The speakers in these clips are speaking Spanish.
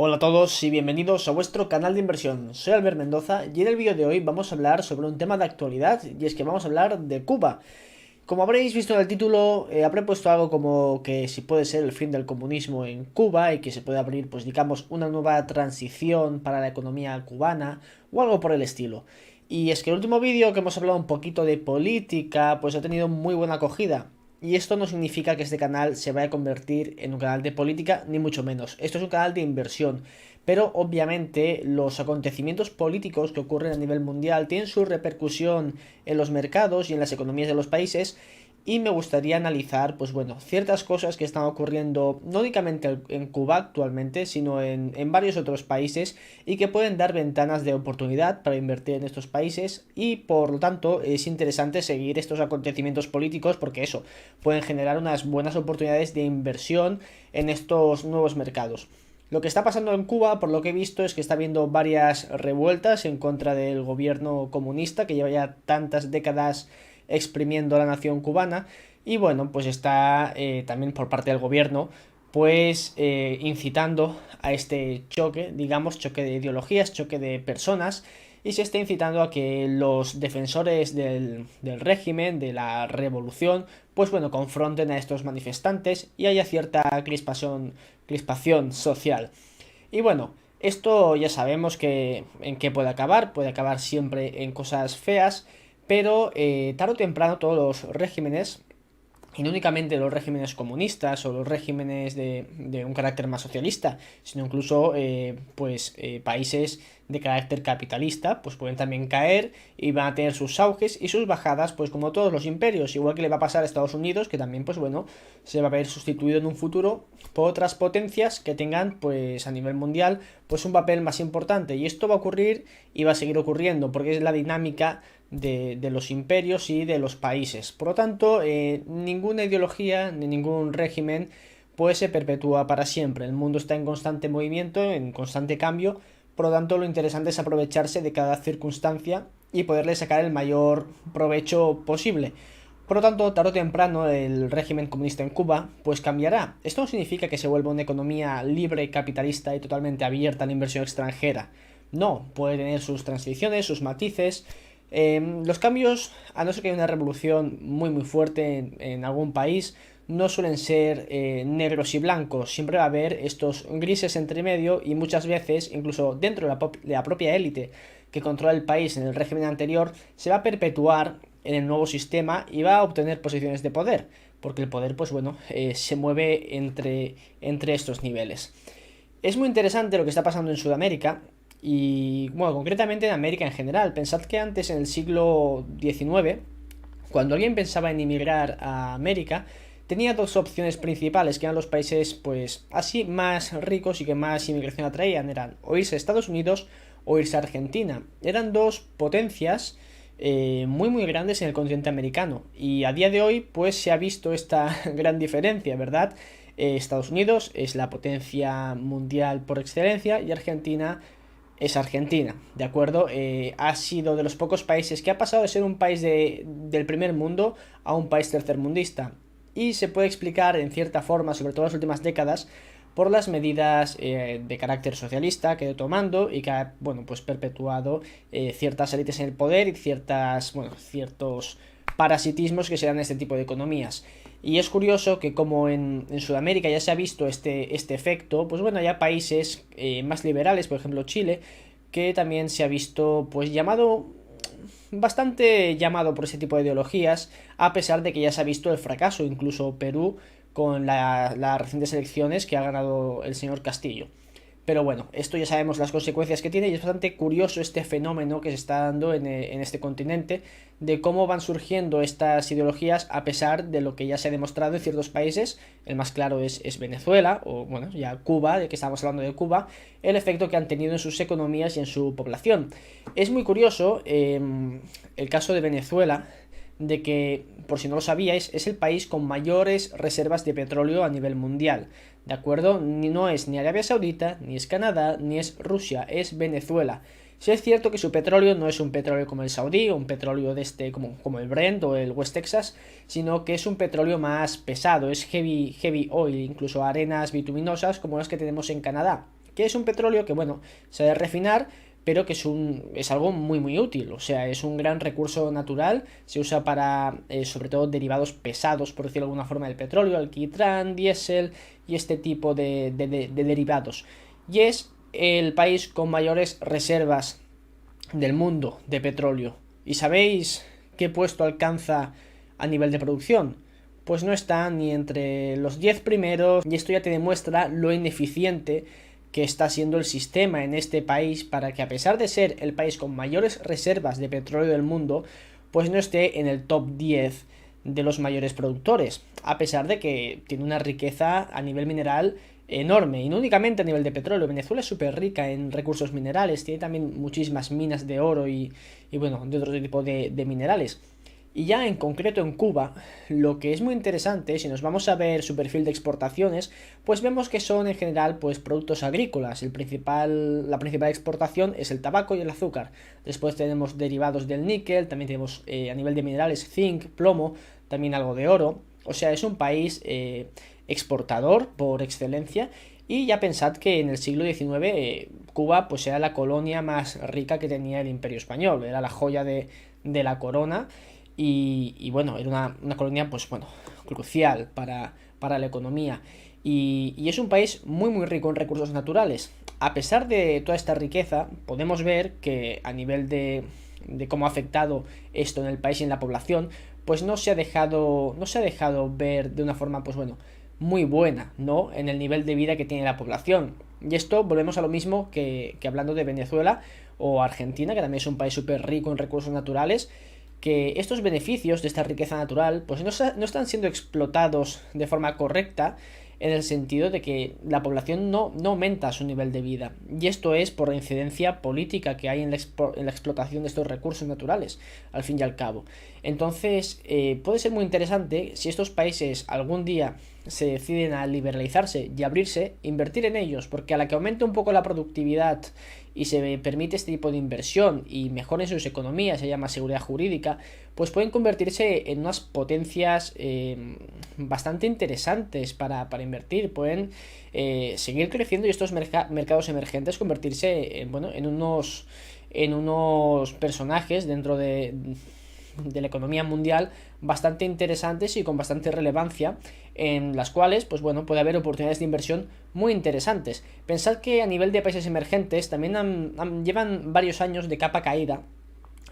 Hola a todos y bienvenidos a vuestro canal de inversión. Soy Albert Mendoza y en el vídeo de hoy vamos a hablar sobre un tema de actualidad y es que vamos a hablar de Cuba. Como habréis visto en el título, habré puesto algo como que si puede ser el fin del comunismo en Cuba y que se puede abrir, pues digamos, una nueva transición para la economía cubana o algo por el estilo. Y es que el último vídeo que hemos hablado un poquito de política, pues ha tenido muy buena acogida. Y esto no significa que este canal se vaya a convertir en un canal de política, ni mucho menos. Esto es un canal de inversión. Pero obviamente los acontecimientos políticos que ocurren a nivel mundial tienen su repercusión en los mercados y en las economías de los países. Y me gustaría analizar, pues bueno, ciertas cosas que están ocurriendo no únicamente en Cuba actualmente, sino en varios otros países y que pueden dar ventanas de oportunidad para invertir en estos países y por lo tanto es interesante seguir estos acontecimientos políticos porque eso, pueden generar unas buenas oportunidades de inversión en estos nuevos mercados. Lo que está pasando en Cuba, por lo que he visto, es que está habiendo varias revueltas en contra del gobierno comunista que lleva ya tantas décadas exprimiendo a la nación cubana. Y bueno, pues está también por parte del gobierno, pues incitando a este choque, digamos, choque de ideologías, choque de personas. Y se está incitando a que los defensores del régimen, de la revolución, pues bueno, confronten a estos manifestantes y haya cierta crispación social. Y bueno, esto ya sabemos que en qué puede acabar siempre en cosas feas, pero tarde o temprano todos los regímenes, y no únicamente los regímenes comunistas o los regímenes de un carácter más socialista, sino incluso países de carácter capitalista, pues pueden también caer y van a tener sus auges y sus bajadas, pues como todos los imperios, igual que le va a pasar a Estados Unidos, que también, pues bueno, se va a ver sustituido en un futuro por otras potencias que tengan, pues a nivel mundial, pues un papel más importante. Y esto va a ocurrir y va a seguir ocurriendo, porque es la dinámica de los imperios y de los países. Por lo tanto, ninguna ideología ni ningún régimen pues se perpetúa para siempre. El mundo está en constante movimiento, en constante cambio. Por lo tanto, lo interesante es aprovecharse de cada circunstancia y poderle sacar el mayor provecho posible. Por lo tanto, tarde o temprano el régimen comunista en Cuba pues cambiará. Esto no significa que se vuelva una economía libre, capitalista y totalmente abierta a la inversión extranjera. No, puede tener sus transiciones, sus matices. Los cambios, a no ser que haya una revolución muy fuerte en algún país, no suelen ser negros y blancos. Siempre va a haber estos grises entre medio y muchas veces, incluso dentro de la propia élite que controla el país en el régimen anterior, se va a perpetuar en el nuevo sistema y va a obtener posiciones de poder. Porque el poder, pues bueno, se mueve entre estos niveles. Es muy interesante lo que está pasando en Sudamérica y, bueno, concretamente en América en general. Pensad que antes, en el siglo XIX, cuando alguien pensaba en emigrar a América, tenía dos opciones principales, que eran los países, pues, así más ricos y que más inmigración atraían. Eran o irse a Estados Unidos o irse a Argentina. Eran dos potencias muy grandes en el continente americano. Y a día de hoy, pues, se ha visto esta gran diferencia, ¿verdad? Estados Unidos es la potencia mundial por excelencia y Argentina es Argentina, ¿de acuerdo? Ha sido de los pocos países que ha pasado de ser un país del primer mundo a un país tercermundista. Y se puede explicar en cierta forma, sobre todo en las últimas décadas, por las medidas de carácter socialista que ha ido tomando y que ha, bueno, pues perpetuado ciertas élites en el poder y ciertos parasitismos que se dan en este tipo de economías. Y es curioso que como en Sudamérica ya se ha visto este efecto, pues bueno, hay países más liberales, por ejemplo Chile, que también se ha visto pues bastante llamado por ese tipo de ideologías, a pesar de que ya se ha visto el fracaso, incluso Perú con las recientes elecciones que ha ganado el señor Castillo. Pero bueno, esto ya sabemos las consecuencias que tiene y es bastante curioso este fenómeno que se está dando en este continente, de cómo van surgiendo estas ideologías a pesar de lo que ya se ha demostrado en ciertos países. El más claro es Venezuela, o bueno, ya Cuba, de que estamos hablando de Cuba, el efecto que han tenido en sus economías y en su población. Es muy curioso el caso de Venezuela, de que, por si no lo sabíais, es el país con mayores reservas de petróleo a nivel mundial, ¿de acuerdo? No es ni Arabia Saudita, ni es Canadá, ni es Rusia, es Venezuela. Sí es cierto que su petróleo no es un petróleo como el saudí, o un petróleo de como el Brent o el West Texas, sino que es un petróleo más pesado, es heavy oil, incluso arenas bituminosas como las que tenemos en Canadá, que es un petróleo que, bueno, se debe refinar, pero que es algo muy muy útil, o sea, es un gran recurso natural, se usa para, sobre todo, derivados pesados, por decirlo de alguna forma, del petróleo, alquitrán, diésel y este tipo de derivados. Y es el país con mayores reservas del mundo de petróleo. ¿Y sabéis qué puesto alcanza a nivel de producción? Pues no está ni entre los 10 primeros, y esto ya te demuestra lo ineficiente que está siendo el sistema en este país para que, a pesar de ser el país con mayores reservas de petróleo del mundo, pues no esté en el top 10 de los mayores productores, a pesar de que tiene una riqueza a nivel mineral enorme, y no únicamente a nivel de petróleo. Venezuela es súper rica en recursos minerales, tiene también muchísimas minas de oro y bueno, de otro tipo de minerales. Y ya en concreto en Cuba, lo que es muy interesante, si nos vamos a ver su perfil de exportaciones, pues vemos que son en general pues productos agrícolas. La principal exportación es el tabaco y el azúcar. Después tenemos derivados del níquel, también tenemos a nivel de minerales zinc, plomo, también algo de oro. O sea, es un país exportador por excelencia. Y ya pensad que en el siglo XIX Cuba pues era la colonia más rica que tenía el Imperio Español, era la joya de la corona. Y bueno, era una colonia, pues bueno, crucial para la economía. Y es un país muy muy rico en recursos naturales. A pesar de toda esta riqueza, podemos ver que a nivel de cómo ha afectado esto en el país y en la población, pues no se ha dejado ver de una forma, pues bueno, muy buena, ¿no? En el nivel de vida que tiene la población. Y esto volvemos a lo mismo que hablando de Venezuela o Argentina, que también es un país súper rico en recursos naturales, que estos beneficios de esta riqueza natural pues no están siendo explotados de forma correcta, en el sentido de que la población no aumenta su nivel de vida. Y esto es por la incidencia política que hay en la explotación de estos recursos naturales, al fin y al cabo. Entonces, puede ser muy interesante si estos países algún día se deciden a liberalizarse y abrirse, invertir en ellos, porque a la que aumente un poco la productividad y se permite este tipo de inversión y mejoren sus economías, se llama seguridad jurídica, pues pueden convertirse en unas potencias bastante interesantes para invertir. Pueden seguir creciendo y estos mercados emergentes convertirse en unos personajes dentro de la economía mundial bastante interesantes y con bastante relevancia, en las cuales pues bueno, puede haber oportunidades de inversión muy interesantes. Pensad que a nivel de países emergentes también llevan varios años de capa caída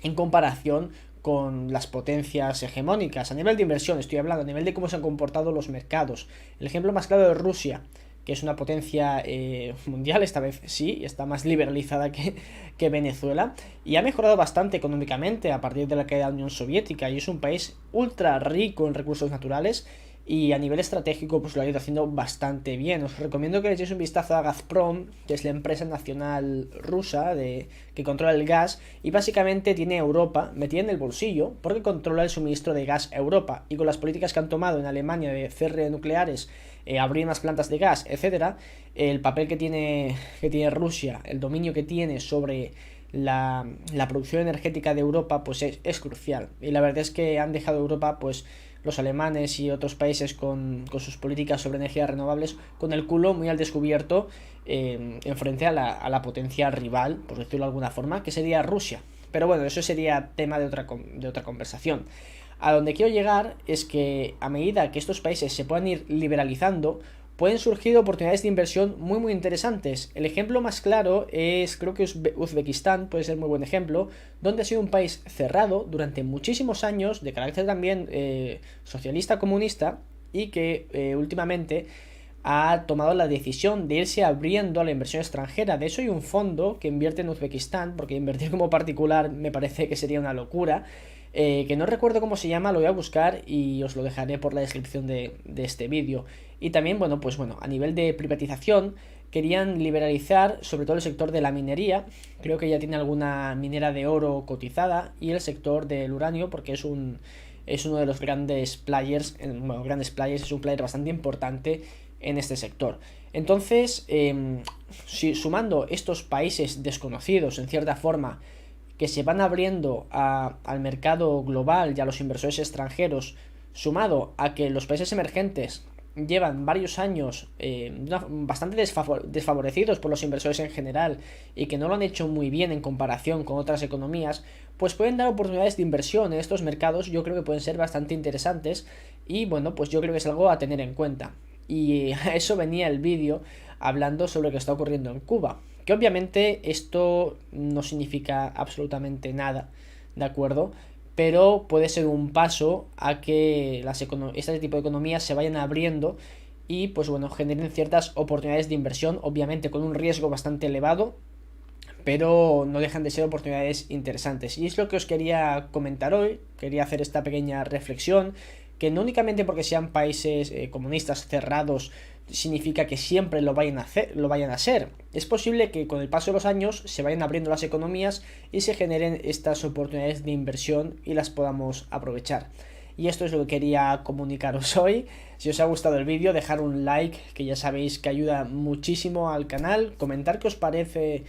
en comparación con las potencias hegemónicas. A nivel de inversión estoy hablando, a nivel de cómo se han comportado los mercados. El ejemplo más claro es Rusia, que es una potencia mundial, esta vez sí, está más liberalizada que Venezuela, y ha mejorado bastante económicamente a partir de la caída de la Unión Soviética, y es un país ultra rico en recursos naturales, y a nivel estratégico pues lo ha ido haciendo bastante bien. Os recomiendo que le echéis un vistazo a Gazprom, que es la empresa nacional rusa que controla el gas, y básicamente tiene a Europa metida en el bolsillo porque controla el suministro de gas a Europa, y con las políticas que han tomado en Alemania de cierre de nucleares, abrir más plantas de gas, etcétera, el papel que tiene Rusia, el dominio que tiene sobre la producción energética de Europa, pues es crucial. Y la verdad es que han dejado a Europa, pues los alemanes y otros países con sus políticas sobre energías renovables, con el culo muy al descubierto en frente a la potencia rival, por decirlo de alguna forma, que sería Rusia. Pero bueno, eso sería tema de otra conversación. A donde quiero llegar es que a medida que estos países se puedan ir liberalizando, pueden surgir oportunidades de inversión muy muy interesantes. El ejemplo más claro es, creo que Uzbekistán puede ser muy buen ejemplo, donde ha sido un país cerrado durante muchísimos años, de carácter también socialista comunista, y que últimamente ha tomado la decisión de irse abriendo a la inversión extranjera. De hecho hay un fondo que invierte en Uzbekistán, porque invertir como particular me parece que sería una locura, que no recuerdo cómo se llama, lo voy a buscar y os lo dejaré por la descripción de este vídeo. Y también, pues bueno, a nivel de privatización, querían liberalizar sobre todo el sector de la minería. Creo que ya tiene alguna minera de oro cotizada, y el sector del uranio, porque es uno de los grandes players, es un player bastante importante en este sector. Entonces, si sumando estos países desconocidos en cierta forma, que se van abriendo al mercado global y a los inversores extranjeros, sumado a que los países emergentes llevan varios años bastante desfavorecidos por los inversores en general y que no lo han hecho muy bien en comparación con otras economías, pues pueden dar oportunidades de inversión en estos mercados. Yo creo que pueden ser bastante interesantes y bueno, pues yo creo que es algo a tener en cuenta. Y a eso venía el vídeo, hablando sobre lo que está ocurriendo en Cuba, que obviamente esto no significa absolutamente nada, ¿de acuerdo? Pero puede ser un paso a que este tipo de economías se vayan abriendo y pues bueno, generen ciertas oportunidades de inversión, obviamente con un riesgo bastante elevado, pero no dejan de ser oportunidades interesantes. Y es lo que os quería comentar hoy. Quería hacer esta pequeña reflexión, que no únicamente porque sean países comunistas cerrados significa que siempre lo vayan a ser. Es posible que con el paso de los años se vayan abriendo las economías y se generen estas oportunidades de inversión y las podamos aprovechar. Y esto es lo que quería comunicaros hoy. Si os ha gustado el vídeo, dejar un like, que ya sabéis que ayuda muchísimo al canal. Comentar qué os parece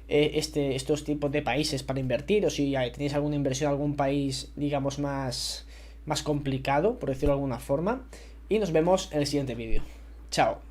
estos tipos de países para invertir, o si tenéis alguna inversión en algún país, digamos, más complicado, por decirlo de alguna forma. Y nos vemos en el siguiente vídeo. Chao.